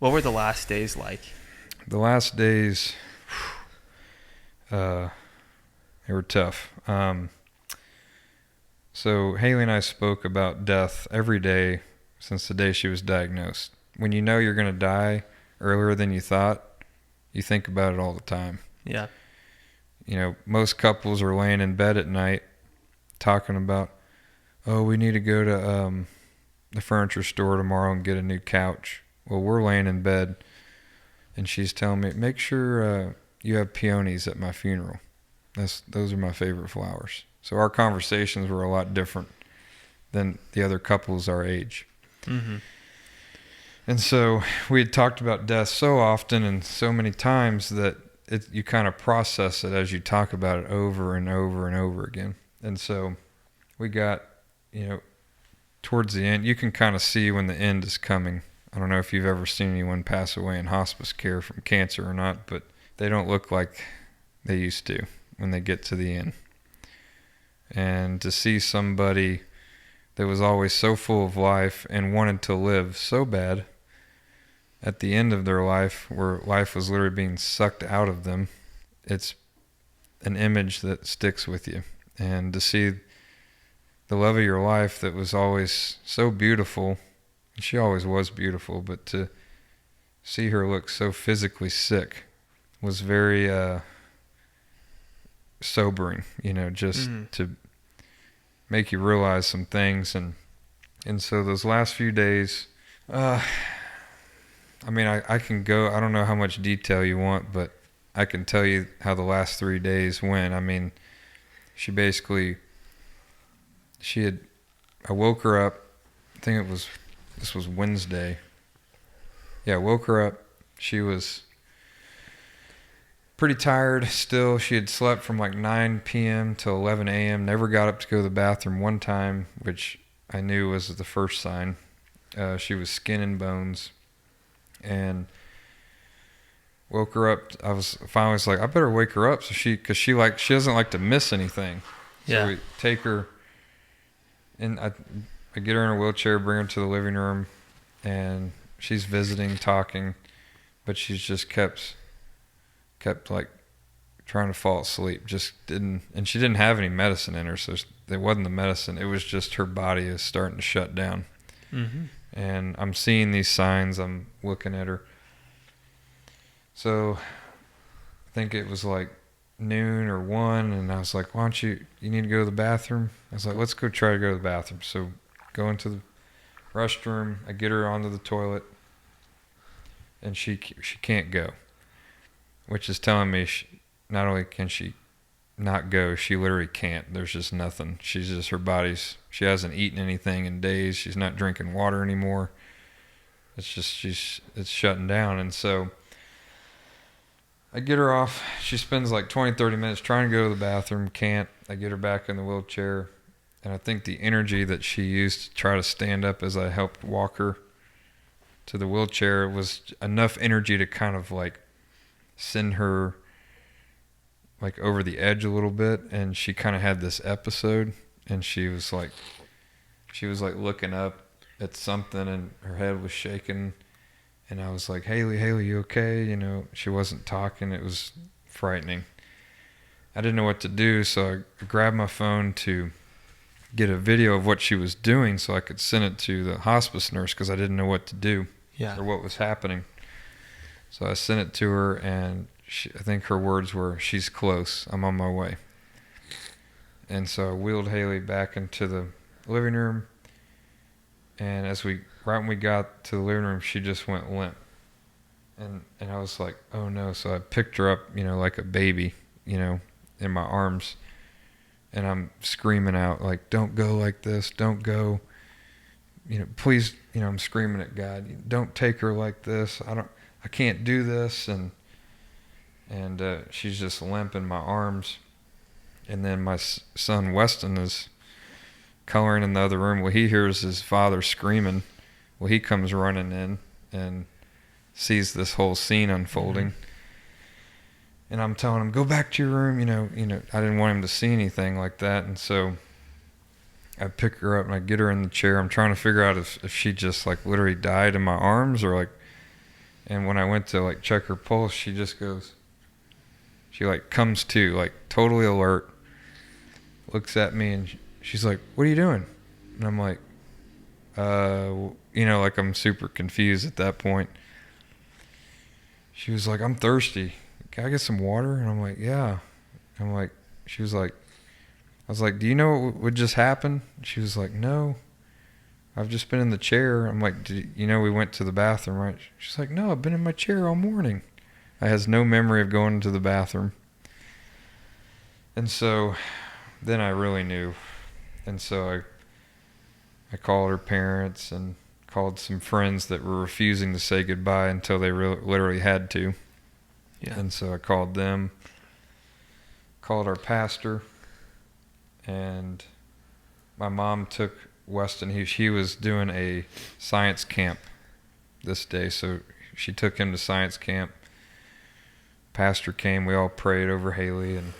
What were the last days like? The last days, they were tough. So Hayley and I spoke about death every day since the day she was diagnosed. When you know you're going to die earlier than you thought, you think about it all the time. Yeah. Most couples are laying in bed at night talking about, oh, we need to go to the furniture store tomorrow and get a new couch. Well, we're laying in bed, and she's telling me, make sure you have peonies at my funeral. Those are my favorite flowers. So our conversations were a lot different than the other couples our age. Mm-hmm. And so we had talked about death so often and so many times that you kind of process it as you talk about it over and over and over again. And so we got, towards the end, you can kind of see when the end is coming. I don't know if you've ever seen anyone pass away in hospice care from cancer or not, but they don't look like they used to when they get to the end. And to see somebody that was always so full of life and wanted to live so bad at the end of their life, where life was literally being sucked out of them, it's an image that sticks with you. And to see the love of your life that was always so beautiful, and she always was beautiful, but to see her look so physically sick was very sobering, just to make you realize some things. And so those last few days, I can go, I don't know how much detail you want, but I can tell you how the last 3 days went. I woke her up, I think this was Wednesday. Yeah, I woke her up. She was pretty tired still. She had slept from like 9 p.m. till 11 a.m. Never got up to go to the bathroom one time, which I knew was the first sign. She was skin and bones. And woke her up. I was finally like, I better wake her up, because she doesn't like to miss anything. Yeah. So we take her, and I get her in a wheelchair, bring her to the living room, and she's visiting, talking, but she's just kept like trying to fall asleep. And she didn't have any medicine in her, so it wasn't the medicine. It was just her body is starting to shut down. Mm-hmm. And I'm seeing these signs. I'm looking at her. So I think it was like noon or 1, and I was like, why don't you need to go to the bathroom? I was like, let's go try to go to the bathroom. So go into the restroom. I get her onto the toilet, and she can't go, which is telling me not only can she not go, she literally can't. There's just nothing. She hasn't eaten anything in days. She's not drinking water anymore. It's just, it's shutting down. And so I get her off. She spends like 20, 30 minutes trying to go to the bathroom. Can't. I get her back in the wheelchair. And I think the energy that she used to try to stand up as I helped walk her to the wheelchair was enough energy to kind of like send her like over the edge a little bit. And she kind of had this episode, and she was like looking up at something, and her head was shaking. And I was like, Hayley, you okay? She wasn't talking. It was frightening. I didn't know what to do, so I grabbed my phone to get a video of what she was doing so I could send it to the hospice nurse, because I didn't know what to do or what was happening. So I sent it to her, and I think her words were, she's close. I'm on my way. And so I wheeled Hayley back into the living room. And right when we got to the living room, she just went limp. And I was like, oh no. So I picked her up, like a baby, in my arms. And I'm screaming out, like, don't go like this. Don't go. Please, I'm screaming at God. Don't take her like this. I can't do this. And she's just limp in my arms. And then my son Weston is coloring in the other room. Well, he hears his father screaming. Well, he comes running in and sees this whole scene unfolding. Mm-hmm. And I'm telling him, go back to your room. I didn't want him to see anything like that. And so I pick her up and I get her in the chair. I'm trying to figure out if she just like literally died in my arms, or like And when I went to like check her pulse, she just goes, she like comes to, like totally alert, looks at me, and she's like, "What are you doing?" And I'm like, like I'm super confused at that point. She was like, "I'm thirsty. Can I get some water?" And I'm like, "Yeah." I'm like, she was like, I was like, "Do you know what would just happen?" She was like, "No, I've just been in the chair." I'm like, we went to the bathroom, right?" She's like, "No, I've been in my chair all morning." I has no memory of going to the bathroom. And so then I really knew. And so I called her parents and called some friends that were refusing to say goodbye until they literally had to. Yeah. And so I called them, called our pastor, and my mom took Weston. He was doing a science camp this day, so she took him to science camp. Pastor came, we all prayed over Hayley, and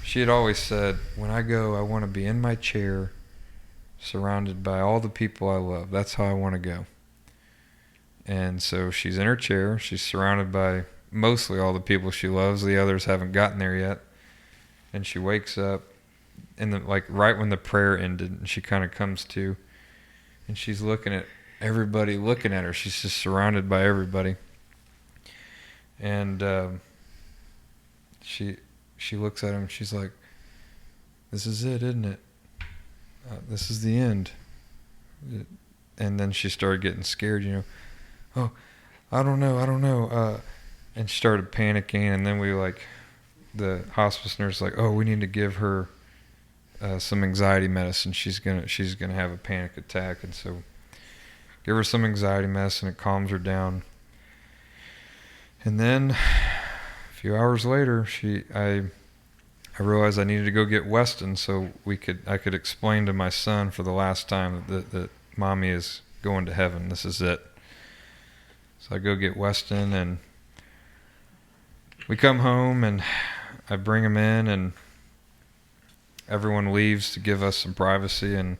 she had always said, "When I go, I want to be in my chair, surrounded by all the people I love. That's how I want to go." And so she's in her chair. She's surrounded by mostly all the people she loves. The others haven't gotten there yet. And she wakes up, and right when the prayer ended, and she kind of comes to, and she's looking at everybody looking at her. She's just surrounded by everybody. And she looks at him. She's like, "This is it, isn't it? This is the end." And then she started getting scared, "Oh, I don't know. And she started panicking. And then the hospice nurse "Oh, we need to give her some anxiety medicine. She's gonna have a panic attack." And so give her some anxiety medicine. It calms her down. And then a few hours later, I realized I needed to go get Weston so I could explain to my son for the last time that mommy is going to heaven. This is it. So I go get Weston, and we come home, and I bring him in, and everyone leaves to give us some privacy. And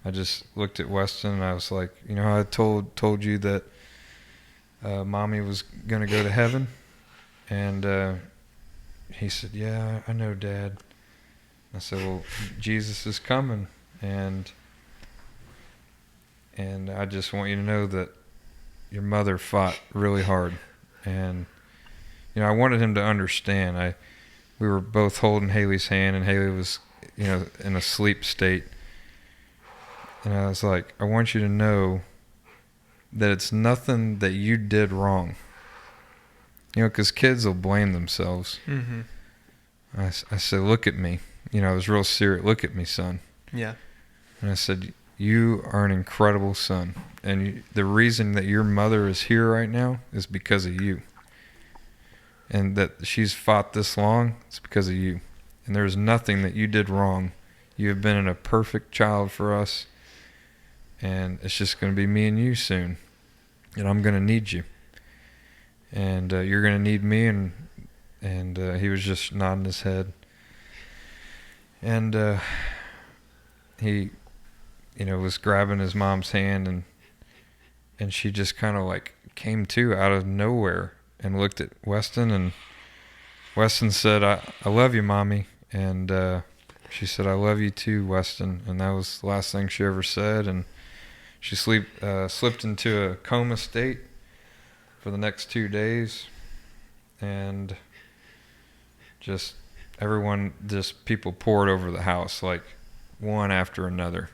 I just looked at Weston, and I was like, how I told you that mommy was going to go to heaven? And he said, "Yeah, I know, Dad." I said, "Well, Jesus is coming, and I just want you to know that your mother fought really hard." And I wanted him to understand. We were both holding Hayley's hand, and Hayley was in a sleep state. And I was like, "I want you to know that it's nothing that you did wrong." Because kids will blame themselves. Mm-hmm. I said, "Look at me." I was real serious. "Look at me, son." Yeah. And I said, "You are an incredible son. And the reason that your mother is here right now is because of you. And that she's fought this long, it's because of you. And there's nothing that you did wrong. You have been a perfect child for us. And it's just going to be me and you soon. And I'm going to need you. And you're going to need me." And he was just nodding his head. And he, was grabbing his mom's hand, and she just kind of came to out of nowhere and looked at Weston. And Weston said, I love you, Mommy." And she said, "I love you too, Weston." And that was the last thing she ever said. And she slipped into a coma state for the next 2 days. And people poured over the house, one after another.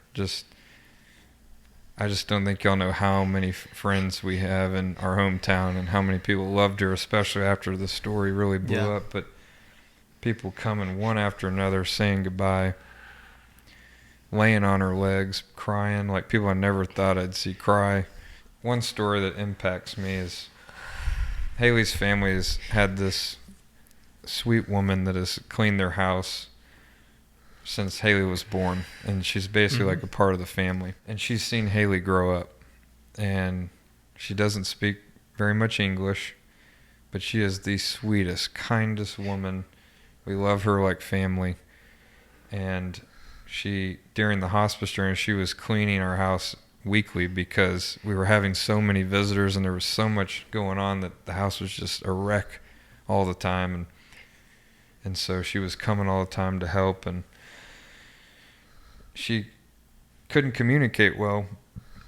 I just don't think y'all know how many friends we have in our hometown and how many people loved her, especially after the story really blew up. But people coming one after another, saying goodbye, laying on her legs, crying, people I never thought I'd see cry. One story that impacts me is Hayley's family has had this sweet woman that has cleaned their house since Hayley was born, and she's basically a part of the family. And she's seen Hayley grow up, and she doesn't speak very much English, but she is the sweetest, kindest woman. We love her like family. And during the hospice journey, she was cleaning our house weekly because we were having so many visitors and there was so much going on that the house was just a wreck all the time. And so she was coming all the time to help, and she couldn't communicate well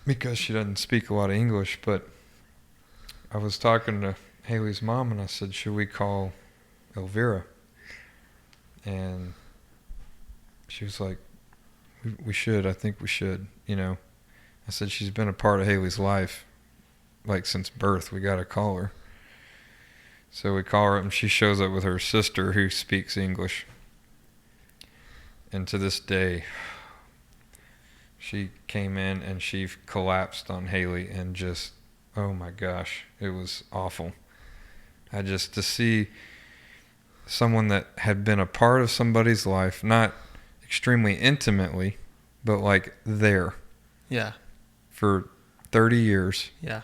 because she doesn't speak a lot of English. But I was talking to Hayley's mom and I said, should we call Elvira? And she was like, we should. I think we should. I said, she's been a part of Hayley's life like since birth. We got to call her. So we call her up and she shows up with her sister who speaks English. And to this day, she came in and she collapsed on Hayley and just, oh my gosh, it was awful. To see someone that had been a part of somebody's life, not extremely intimately, but like there. Yeah. For 30 years. Yeah.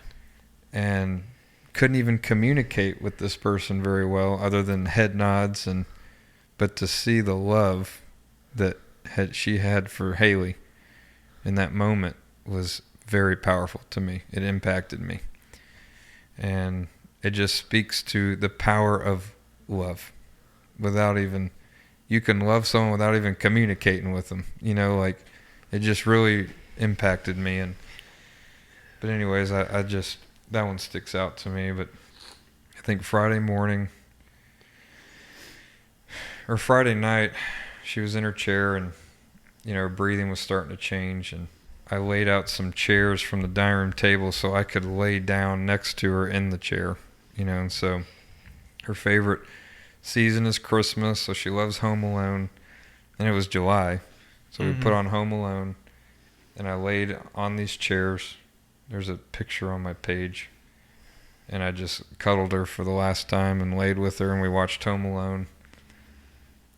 And couldn't even communicate with this person very well other than head nods, but to see the love that she had for Hayley in that moment was very powerful to me. It impacted me. And it just speaks to the power of love. You can love someone without even communicating with them. It just really impacted me. But anyways, that one sticks out to me. But I think Friday night, she was in her chair and, her breathing was starting to change. And I laid out some chairs from the dining room table so I could lay down next to her in the chair, and so her favorite season is Christmas, so she loves Home Alone. And it was July, so we put on Home Alone, and I laid on these chairs. There's a picture on my page. And I just cuddled her for the last time and laid with her, and we watched Home Alone.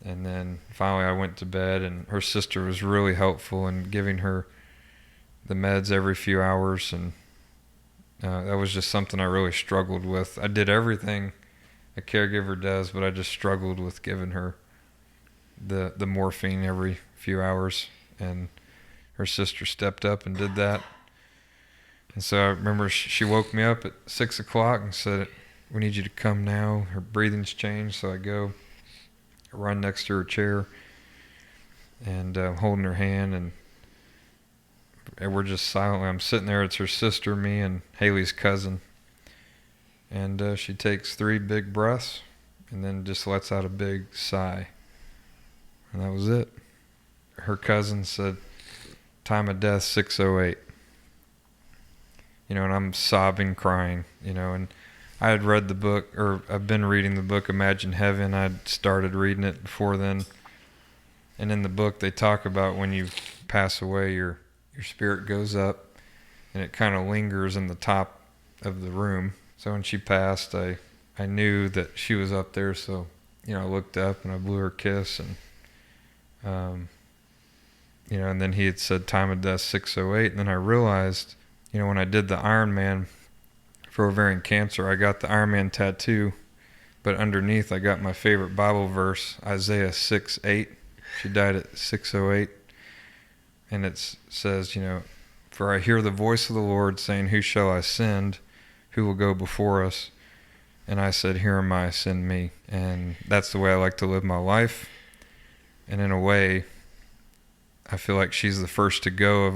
And then finally I went to bed, and her sister was really helpful in giving her the meds every few hours. And that was just something I really struggled with. I did everything a caregiver does, but I just struggled with giving her the morphine every few hours. And her sister stepped up and did that. And so I remember she woke me up at 6 o'clock and said, we need you to come now. Her breathing's changed. So I go, I run next to her chair, and holding her hand, and we're just silently, I'm sitting there. It's her sister, me, and Hayley's cousin. And she takes 3 big breaths and then just lets out a big sigh. And that was it. Her cousin said, time of death 6:08. And I'm sobbing, crying, and I had read the book, or I've been reading the book, Imagine Heaven. I'd started reading it before then. And in the book, they talk about when you pass away, your spirit goes up and it kind of lingers in the top of the room. So when she passed, I knew that she was up there. So, I looked up and I blew her a kiss, and, and then he had said time of death 6:08. And then I realized, when I did the Ironman for ovarian cancer, I got the Ironman tattoo, but underneath I got my favorite Bible verse, Isaiah 6:8. She died at 6:08. And it says, for I hear the voice of the Lord saying, who shall I send? Who will go before us? And I said, here am I, send me. And that's the way I like to live my life. And in a way, I feel like she's the first to go of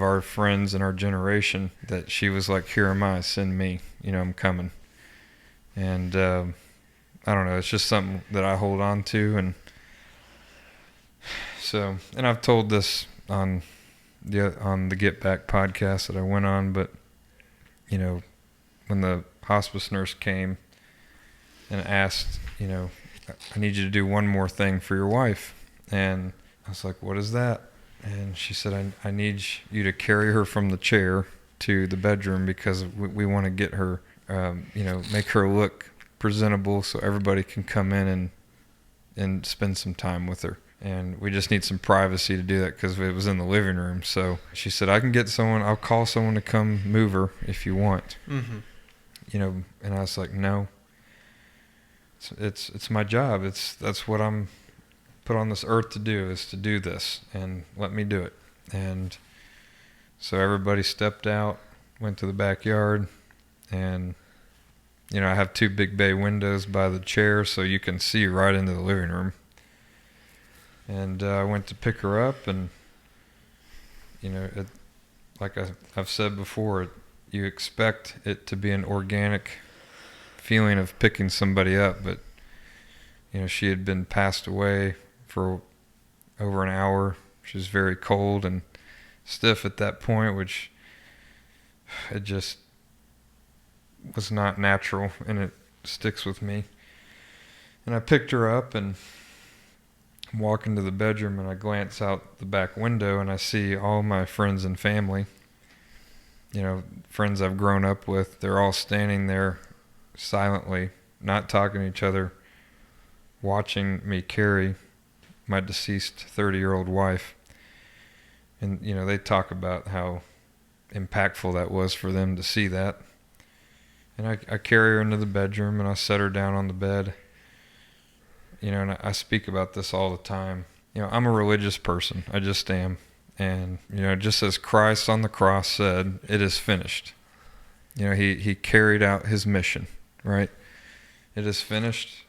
our friends in our generation, that she was like, here am I, send me, I'm coming. And I don't know, it's just something that I hold on to. And so, and I've told this on the Get Back podcast that I went on, but when the hospice nurse came and asked, I need you to do one more thing for your wife. And I was like, what is that? And she said, I need you to carry her from the chair to the bedroom because we want to get her, make her look presentable so everybody can come in and spend some time with her. And we just need some privacy to do that because it was in the living room. So she said, I can get someone, I'll call someone to come move her if you want. Mm-hmm. And I was like, no, it's my job. That's what I'm put on this earth to do, is to do this, and let me do it. And So everybody stepped out, went to the backyard, and I have two big bay windows by the chair, so you can see right into the living room. And I went to pick her up, and like I've said before, you expect it to be an organic feeling of picking somebody up, but she had been passed away for over an hour. She was very cold and stiff at that point, which it just was not natural, and it sticks with me. And I picked her up and walk into the bedroom, and I glance out the back window, and I see all my friends and family, friends I've grown up with. They're all standing there silently, not talking to each other, watching me carry my deceased 30-year-old wife. And they talk about how impactful that was for them to see that. And I carry her into the bedroom, and I set her down on the bed. And I speak about this all the time. I'm a religious person. I just am. And, just as Christ on the cross said, it is finished. He carried out his mission, right? It is finished.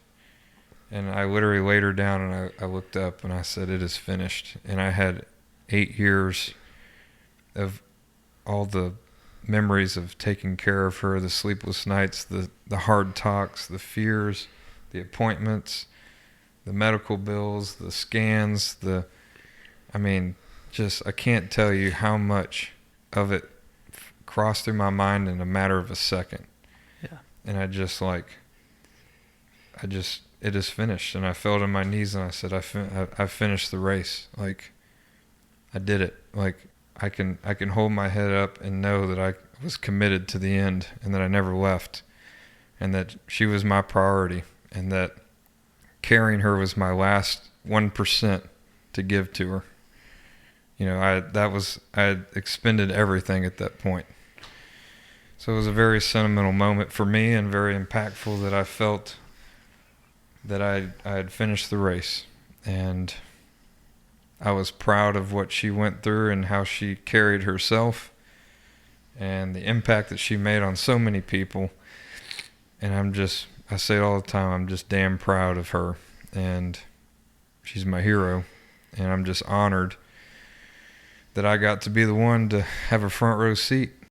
And I literally laid her down, and I looked up, and I said, it is finished. And I had 8 years of all the memories of taking care of her, the sleepless nights, the hard talks, the fears, the appointments, the medical bills, the scans, I can't tell you how much of it crossed through my mind in a matter of a second. Yeah. And it is finished. And I fell to my knees, and I said, I finished the race. Like, I did it. Like, I can hold my head up and know that I was committed to the end, and that I never left, and that she was my priority, and that carrying her was my last 1% to give to her. I had expended everything at that point. So it was a very sentimental moment for me, and very impactful, that I felt that I had finished the race. And I was proud of what she went through and how she carried herself and the impact that she made on so many people. And I say it all the time, I'm just damn proud of her. And she's my hero. And I'm just honored that I got to be the one to have a front row seat